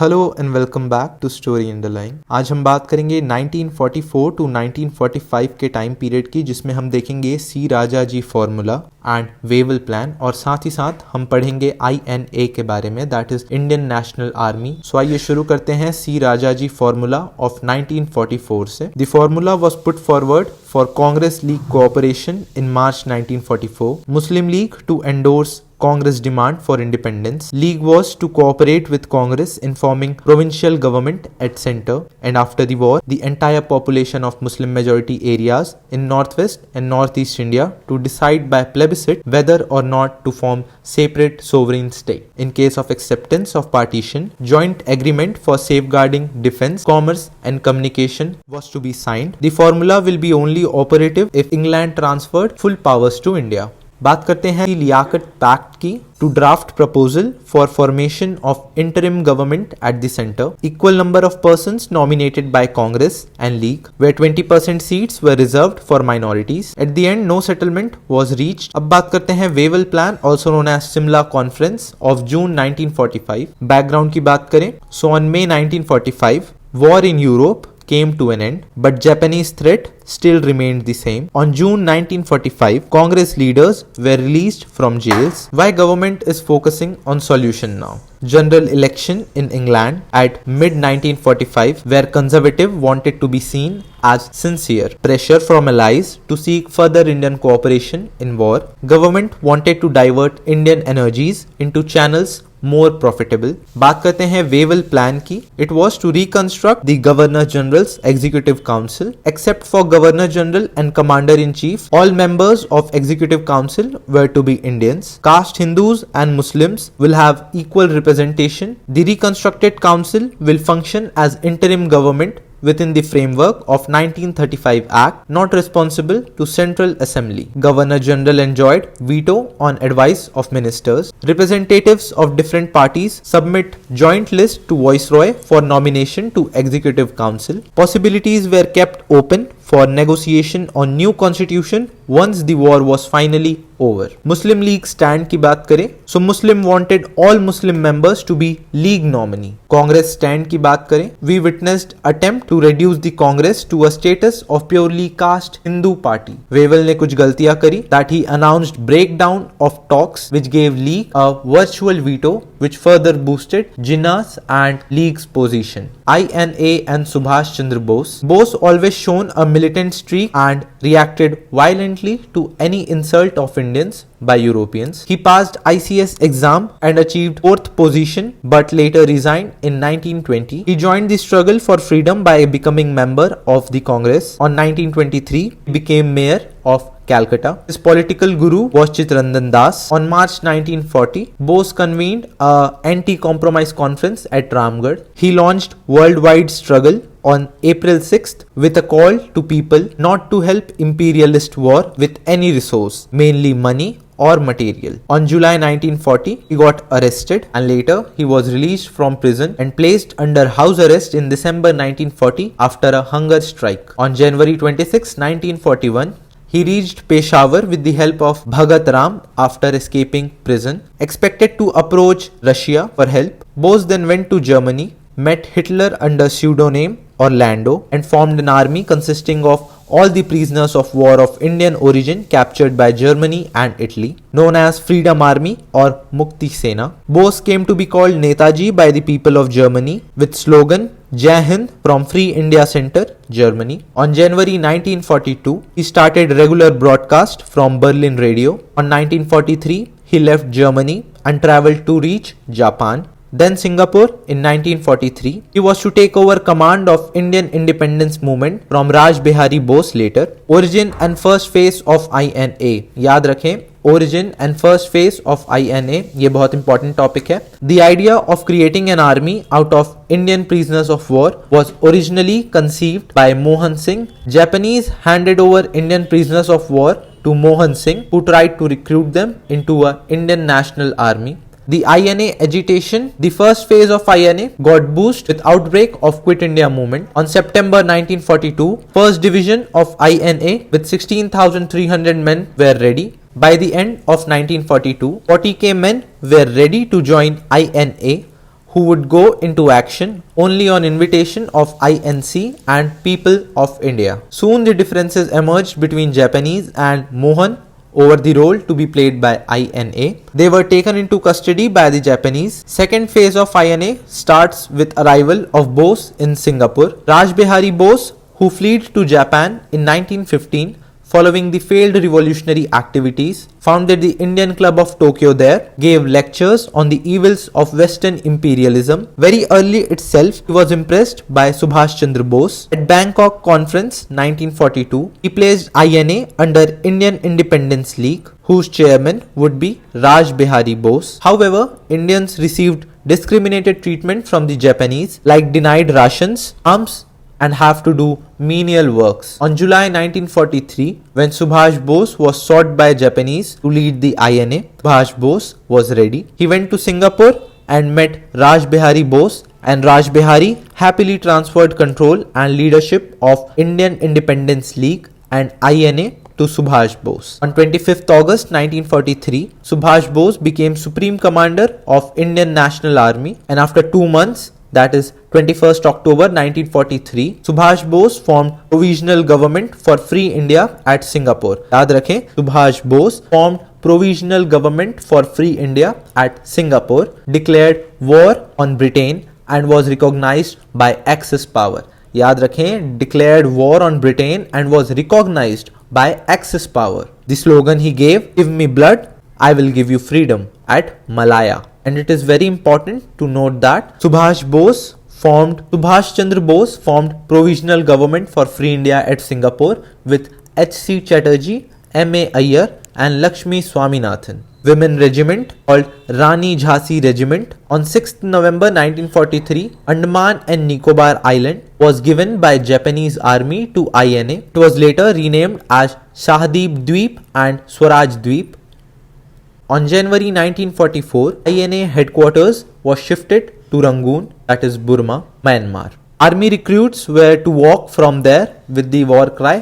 Hello and welcome back to story underline. आज हम बात करेंगे 1944 टू 1945 के टाइम पीरियड की, जिसमें हम देखेंगे सी राजा जी फॉर्मूला एंड वेवल प्लान, और साथ ही साथ हम पढ़ेंगे INA के बारे में, that is Indian National Army. So आइए शुरू करते हैं सी राजा जी फॉर्मूला ऑफ 1944 से। The formula was put forward for Congress League cooperation in March 1944, Muslim League to endorse Congress demand for independence. League was to cooperate with Congress in forming provincial government at center, and after the war, the entire population of Muslim majority areas in northwest and northeast India to decide by plebiscite whether or not to form separate sovereign state. In case of acceptance of partition, joint agreement for safeguarding defense, commerce and communication was to be signed. The formula will be only operative if England transferred full powers to India. बात करते हैं Liaquat pact की। To draft proposal for formation of interim government at the centre, equal number of persons nominated by Congress and League, where 20% seats were reserved for minorities. At the end no settlement was reached. अब बात करते हैं Wavell plan, also known as Simla conference of June 1945। Background की बात करें, so on May 1945 war in Europe came to an end, but Japanese threat still remained the same. On June 1945, Congress leaders were released from jails. Why government is focusing on solution now? General election in England at mid-1945, where conservative wanted to be seen as sincere. Pressure from allies to seek further Indian cooperation in war. Government wanted to divert Indian energies into channels more profitable. बात करते हैं Wavell plan की। It was to reconstruct the Governor General's Executive Council. Except for Governor General and Commander in Chief, all members of Executive Council were to be Indians. Caste Hindus and Muslims will have equal representation. The reconstructed council will function as interim government within the framework of 1935 Act, not responsible to Central Assembly. Governor General enjoyed veto on advice of ministers. Representatives of different parties submit joint list to Viceroy for nomination to Executive Council. Possibilities were kept open for negotiation on new constitution once the war was finally over. Muslim League stand की बात करें, so Muslim wanted all Muslim members to be League nominee. Congress stand की बात करें, we witnessed attempt to reduce the Congress to a status of purely caste Hindu party. Wavell ने कुछ गलतियां करी, that he announced breakdown of talks which gave League a virtual veto which further boosted Jinnah's and League's position. INA and Subhash Chandra Bose. Bose always shown a militant streak and reacted violently to any insult of Indians by Europeans. He passed ICS exam and achieved 4th position, but later resigned in 1920. He joined the struggle for freedom by becoming member of the Congress. On 1923, he became mayor of Calcutta. His political guru was Chitrandan Das. On March 1940, Bose convened a anti-compromise conference at Ramgarh. He launched worldwide struggle on April 6th with a call to people not to help imperialist war with any resource, mainly money or material. On July 1940, he got arrested and later he was released from prison and placed under house arrest in December 1940 after a hunger strike. On January 26, 1941, he reached Peshawar with the help of Bhagat Ram after escaping prison. Expected to approach Russia for help, Bose then went to Germany, met Hitler under pseudonym Orlando, and formed an army consisting of all the prisoners of war of Indian origin captured by Germany and Italy, known as Freedom Army or Mukti Sena. Bose came to be called Netaji by the people of Germany with slogan Jai Hind from Free India Center, Germany. On January 1942, he started regular broadcast from Berlin Radio. On 1943, he left Germany and traveled to reach Japan, then Singapore in 1943. He was to take over command of Indian independence movement from Raj Behari Bose later. Origin and first phase of INA. याद रखें, origin and first phase of INA, ये बहुत important topic है. The idea of creating an army out of Indian prisoners of war was originally conceived by Mohan Singh. Japanese handed over Indian prisoners of war to Mohan Singh, who tried to recruit them into a Indian national army. The INA agitation, the first phase of INA got boost with outbreak of Quit India movement. On September 1942, first division of INA with 16,300 men were ready. By the end of 1942, 40k men were ready to join INA, who would go into action only on invitation of INC and people of India. Soon the differences emerged between Japanese and Mohan over the role to be played by INA. They were taken into custody by the Japanese. Second phase of INA starts with arrival of Bose in Singapore. Raj Behari Bose, who fled to Japan in 1915 following the failed revolutionary activities, founded the Indian Club of Tokyo there, gave lectures on the evils of Western imperialism. Very early itself, he was impressed by Subhash Chandra Bose. At Bangkok Conference 1942, he placed INA under Indian Independence League, whose chairman would be Raj Behari Bose. However, Indians received discriminated treatment from the Japanese, like denied rations, arms, and have to do menial works. On July 1943, when Subhash Bose was sought by Japanese to lead the INA, Subhash Bose was ready. He went to Singapore and met Raj Behari Bose, and Raj Behari happily transferred control and leadership of Indian Independence League and INA to Subhash Bose. On 25th August 1943, Subhash Bose became Supreme Commander of Indian National Army, and after 2 months, that is 21st October 1943, Subhash Bose formed Provisional Government for Free India at Singapore. याद रखें, Subhash Bose formed Provisional Government for Free India at Singapore, declared war on Britain and was recognized by Axis power. याद रखें, declared war on Britain and was recognized by Axis power. The slogan he gave, "Give me blood, I will give you freedom," at Malaya. And it is very important to note that Subhash Chandra Bose formed Provisional Government for Free India at Singapore with H.C. Chatterjee, M.A. Iyer and Lakshmi Swaminathan. Women regiment called Rani Jhansi Regiment. On 6th November 1943, Andaman and Nicobar Island was given by Japanese Army to INA. It was later renamed as Shahdeep Dweep and Swaraj Dweep. On January 1944, INA headquarters was shifted to Rangoon, that is Burma, Myanmar. Army recruits were to walk from there with the war cry,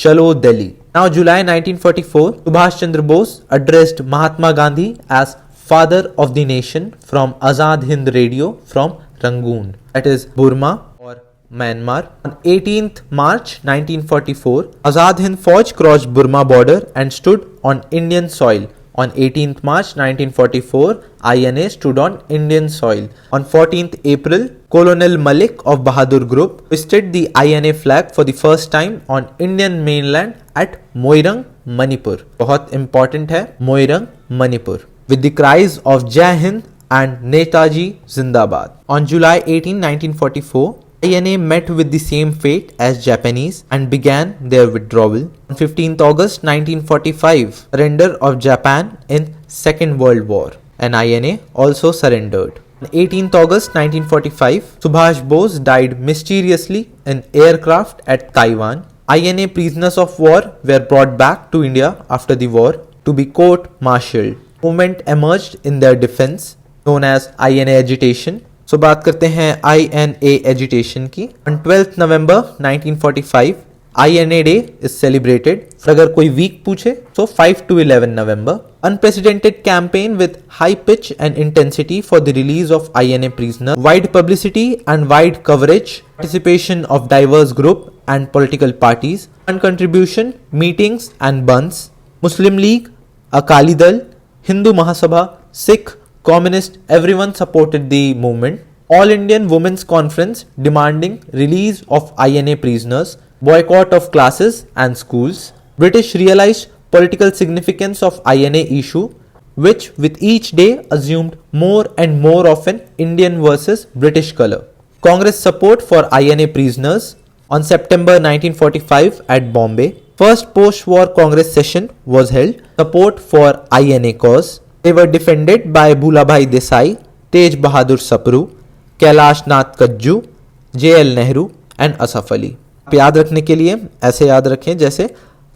"Chalo Delhi." Now July 1944, Subhash Chandra Bose addressed Mahatma Gandhi as Father of the Nation from Azad Hind Radio from Rangoon, that is Burma or Myanmar. On 18th March 1944, Azad Hind Fauj crossed Burma border and stood on Indian soil. On 18th March 1944, INA stood on Indian soil. On 14th April, Colonel Malik of Bahadur Group hoisted the INA flag for the first time on Indian mainland at Moirang, Manipur. बहुत important है, Moirang, Manipur. With the cries of Jai Hind and Netaji Zindabad. On July 18, 1944, INA met with the same fate as Japanese and began their withdrawal. On 15th August 1945, surrender of Japan in Second World War, and INA also surrendered. On 18th August 1945, Subhash Bose died mysteriously in aircraft at Taiwan. INA prisoners of war were brought back to India after the war to be court-martialed. Movement emerged in their defense, known as INA agitation. So बात करते हैं INA agitation की. On 12th November 1945, INA Day is celebrated. अगर कोई week पूछे, so 5 to 11 November. Unprecedented campaign with high pitch and intensity for the release of INA prisoners. Wide publicity and wide coverage. Participation of diverse group and political parties. And contribution, meetings and bunds. Muslim League, Akali Dal, Hindu Mahasabha, Sikh, Communist, everyone supported the movement. All Indian Women's Conference demanding release of INA prisoners, boycott of classes and schools. British realized political significance of INA issue, which with each day assumed more and more of an Indian versus British color. Congress support for INA prisoners. On September 1945 at Bombay, first post-war Congress session was held. Support for INA cause. They were defended by Bhulabhai Desai, Tej Bahadur Sapru, Kailash Nath Kajju, J.L. Nehru and Asaf Ali. आप याद रखने के लिए ऐसे याद रखें जैसे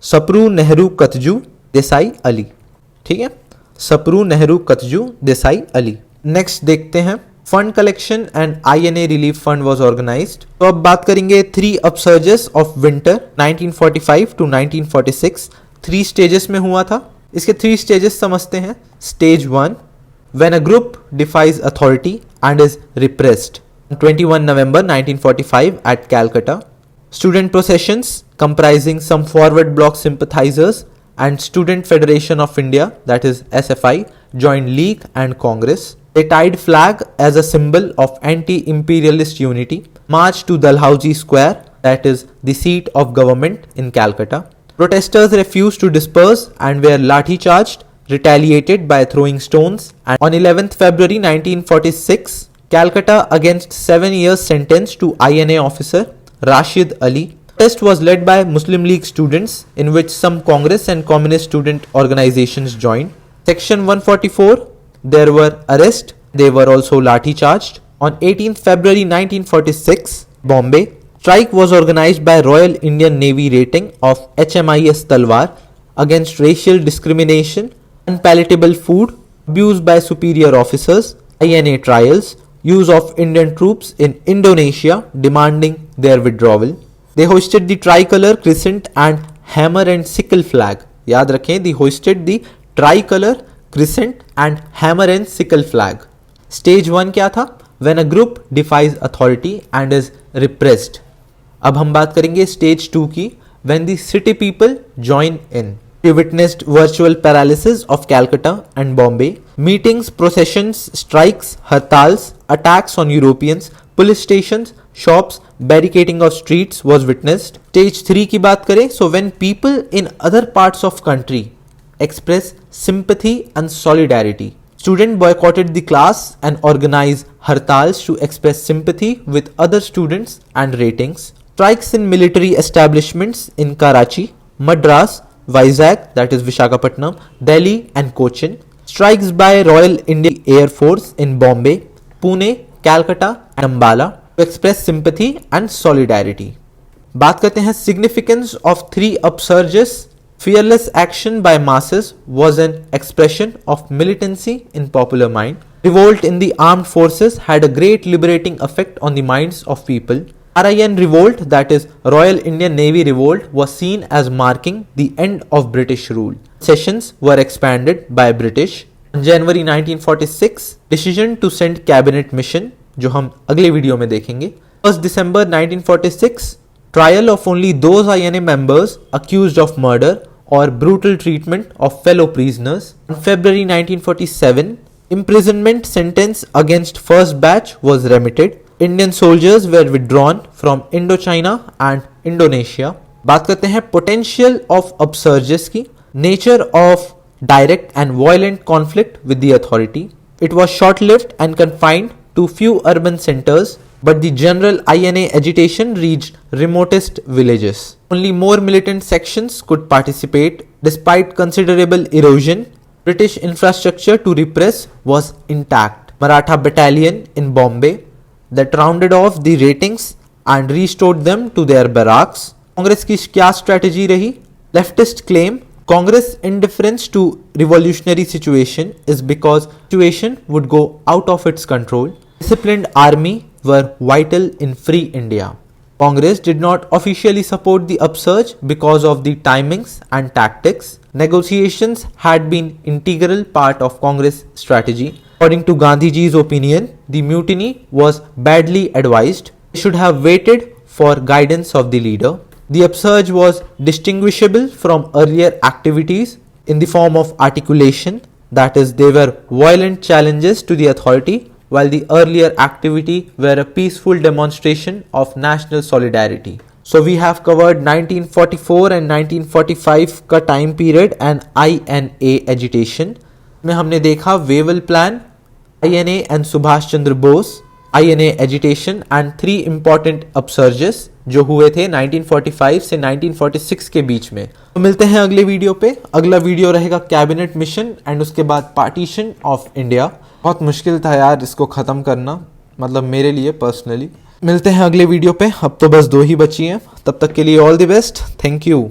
सप्रू, नेहरू, कतजू, देसाई, अली. ठीक है, सप्रू, नेहरू, कतजू, देसाई, अली. नेक्स्ट देखते हैं fund collection and INA relief fund was organised. तो अब बात करेंगे 3 upsurges of winter 1945 to 1946. 3 stages में हुआ था. इसके 3 स्टेजेस समझते हैं. Stage 1 when a group defies authority and is repressed. 21 November 1945 at Calcutta, student processions comprising some forward bloc sympathizers and Student Federation of India, that is SFI, joined League and Congress. They tied flag as a symbol of anti-imperialist unity, marched to Dalhousie Square, that is the seat of government in Calcutta. Protesters refused to disperse and were lathi charged, retaliated by throwing stones, and on 11th February 1946, Calcutta against 7 years sentence to INA officer Rashid Ali. Protest was led by Muslim League students, in which some Congress and Communist student organizations joined. Section 144, there were arrests, they were also lathi charged. On 18th February 1946, Bombay, strike was organized by Royal Indian Navy rating of HMIS Talwar against racial discrimination, unpalatable food, abuse by superior officers, INA trials, use of Indian troops in Indonesia demanding their withdrawal. They hoisted the tricolor, crescent and hammer and sickle flag. याद रखें, they hoisted the tricolor, crescent and hammer and sickle flag. Stage 1 क्या था? When a group defies authority and is repressed. अब हम बात करेंगे Stage 2 की, when the city people join in. We witnessed virtual paralysis of Calcutta and Bombay, meetings, processions, strikes, hartals, attacks on Europeans, police stations, shops, barricading of streets was witnessed. Stage 3 की बात करें, so when people in other parts of country express sympathy and solidarity, students boycotted the class and organized hartals to express sympathy with other students and ratings. Strikes in military establishments in Karachi, Madras, Vizag, that is Vishakhapatnam, Delhi and Cochin. Strikes by Royal Indian Air Force in Bombay, Pune, Calcutta and Ambala to express sympathy and solidarity. बात करते हैं significance of 3 upsurges. Fearless action by masses was an expression of militancy in popular mind. Revolt in the armed forces had a great liberating effect on the minds of people. RIN revolt, that is Royal Indian Navy revolt, was seen as marking the end of British rule. Sessions were expanded by British. On January 1946, decision to send cabinet mission, जो हम अगले video में देखेंगे. 1st December 1946, trial of only those INA members accused of murder or brutal treatment of fellow prisoners. On February 1947, imprisonment sentence against first batch was remitted. Indian soldiers were withdrawn from Indochina and Indonesia. बात करते हैं potential of upsurges की. Nature of direct and violent conflict with the authority. It was short-lived and confined to few urban centers, but the general INA agitation reached remotest villages. Only more militant sections could participate. Despite considerable erosion, British infrastructure to repress was intact. Maratha battalion in Bombay that rounded off the ratings and restored them to their barracks. Congress की क्या strategy रही? Leftist claim Congress indifference to revolutionary situation is because situation would go out of its control. Disciplined army were vital in free India. Congress did not officially support the upsurge because of the timings and tactics. Negotiations had been integral part of Congress strategy. According to Gandhiji's opinion, the mutiny was badly advised. They should have waited for guidance of the leader. The upsurge was distinguishable from earlier activities in the form of articulation, that is, they were violent challenges to the authority, while the earlier activity were a peaceful demonstration of national solidarity. So we have covered 1944 and 1945 का time period and INA agitation. में हमने देखा Wavell plan, INA and Subhash Chandra Bose, INA agitation and 3 important upsurges जो हुए थे 1945 से 1946 के बीच में. तो मिलते हैं अगले वीडियो पे. अगला वीडियो रहेगा कैबिनेट मिशन एंड उसके बाद पार्टीशन ऑफ इंडिया. बहुत मुश्किल था यार इसको ख़त्म करना, मतलब मेरे लिए पर्सनली. मिलते हैं अगले वीडियो पे. अब तो बस 2 ही बची हैं. तब तक के लिए all the best. Thank you.